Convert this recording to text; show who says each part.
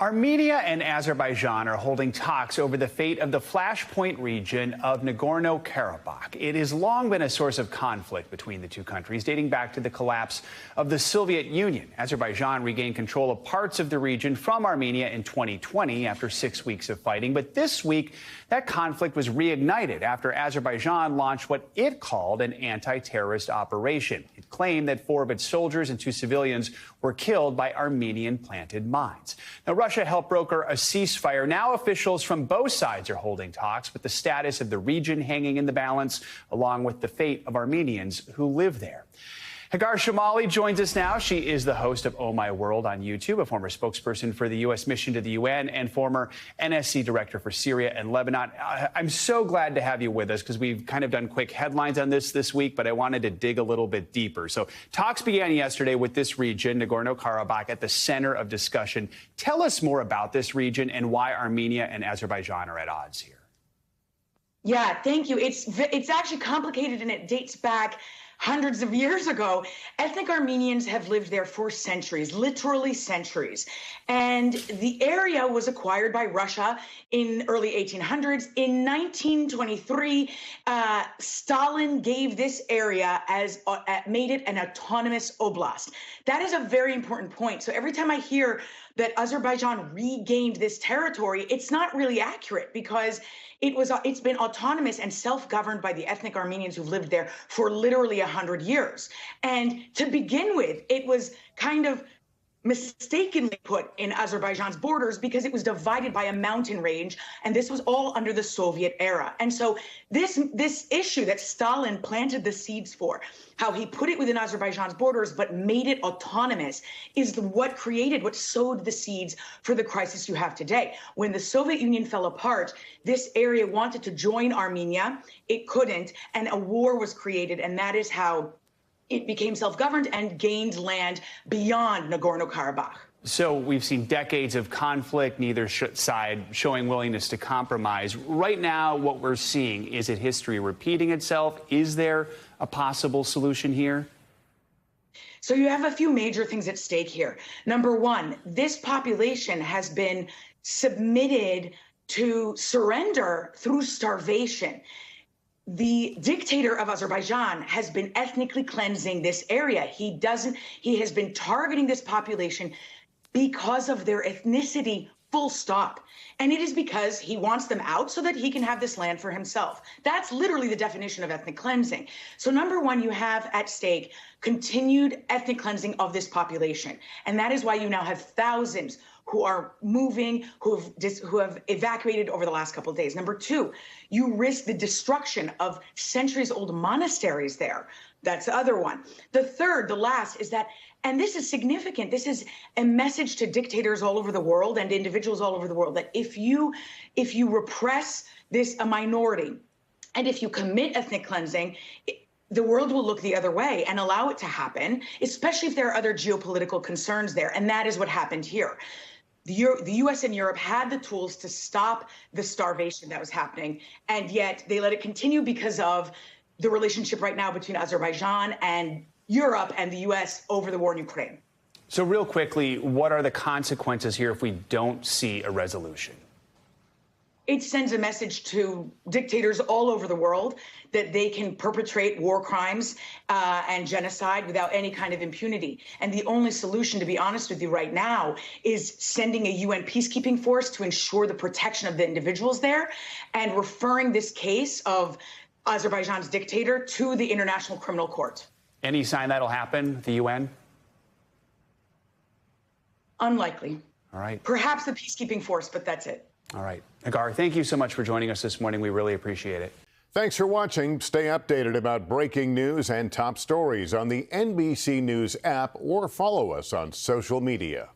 Speaker 1: Armenia and Azerbaijan are holding talks over the fate of the flashpoint region of Nagorno-Karabakh. It has long been a source of conflict between the two countries, dating back to the collapse of the Soviet Union. Azerbaijan regained control of parts of the region from Armenia in 2020 after 6 weeks of fighting. But this week, that conflict was reignited after Azerbaijan launched what it called an anti-terrorist operation. It claimed that 4 of its soldiers and 2 civilians were killed by Armenian-planted mines. Now, Russia helped broker a ceasefire. Now officials from both sides are holding talks, with the status of the region hanging in the balance, along with the fate of Armenians who live there. Hagar Shamali joins us now. She is the host of Oh My World on YouTube, a former spokesperson for the U.S. mission to the UN and former NSC director for Syria and Lebanon. I'm so glad to have you with us because we've kind of done quick headlines on this week, but I wanted to dig a little bit deeper. So talks began yesterday with this region, Nagorno-Karabakh, at the center of discussion. Tell us more about this region and why Armenia and Azerbaijan are at odds here.
Speaker 2: Yeah, thank you. It's actually complicated, and it dates back hundreds of years ago. Ethnic Armenians have lived there for centuries, literally centuries. And the area was acquired by Russia in early 1800s. In 1923, Stalin gave this area made it an autonomous oblast. That is a very important point. So every time I hear that Azerbaijan regained this territory, it's not really accurate, because it's been autonomous and self-governed by the ethnic Armenians who've lived there for literally 100 years. And to begin with, it was kind of mistakenly put in Azerbaijan's borders because it was divided by a mountain range, and this was all under the Soviet era. And so this issue that Stalin planted the seeds for, how he put it within Azerbaijan's borders but made it autonomous, is what sowed the seeds for the crisis you have today. When the Soviet Union fell apart, this area wanted to join Armenia. It couldn't, and a war was created, and that is how it became self-governed and gained land beyond Nagorno-Karabakh.
Speaker 1: So we've seen decades of conflict, neither side showing willingness to compromise. Right now, what we're seeing, is it history repeating itself? Is there a possible solution here?
Speaker 2: So you have a few major things at stake here. Number one, this population has been submitted to surrender through starvation. The dictator of Azerbaijan has been ethnically cleansing this area. He has been targeting this population because of their ethnicity, full stop. And it is because he wants them out so that he can have this land for himself. That's literally the definition of ethnic cleansing. So number one, you have at stake continued ethnic cleansing of this population. And that is why you now have thousands who are moving, who have evacuated over the last couple of days. Number two, you risk the destruction of centuries-old monasteries there. That's the other one. The third, the last, is that, and this is significant, this is a message to dictators all over the world and individuals all over the world, that if you repress a minority, and if you commit ethnic cleansing, the world will look the other way and allow it to happen, especially if there are other geopolitical concerns there. And that is what happened here. The U.S. and Europe had the tools to stop the starvation that was happening, and yet they let it continue because of the relationship right now between Azerbaijan and Europe and the U.S. over the war in Ukraine.
Speaker 1: So real quickly, what are the consequences here if we don't see a resolution?
Speaker 2: It sends a message to dictators all over the world that they can perpetrate war crimes and genocide without any kind of impunity. And the only solution, to be honest with you right now, is sending a UN peacekeeping force to ensure the protection of the individuals there and referring this case of Azerbaijan's dictator to the International Criminal Court.
Speaker 1: Any sign that'll happen, the UN?
Speaker 2: Unlikely.
Speaker 1: All right.
Speaker 2: Perhaps the peacekeeping force, but that's it.
Speaker 1: All right. Hagar, thank you so much for joining us this morning. We really appreciate it.
Speaker 3: Thanks for watching. Stay updated about breaking news and top stories on the NBC News app, or follow us on social media.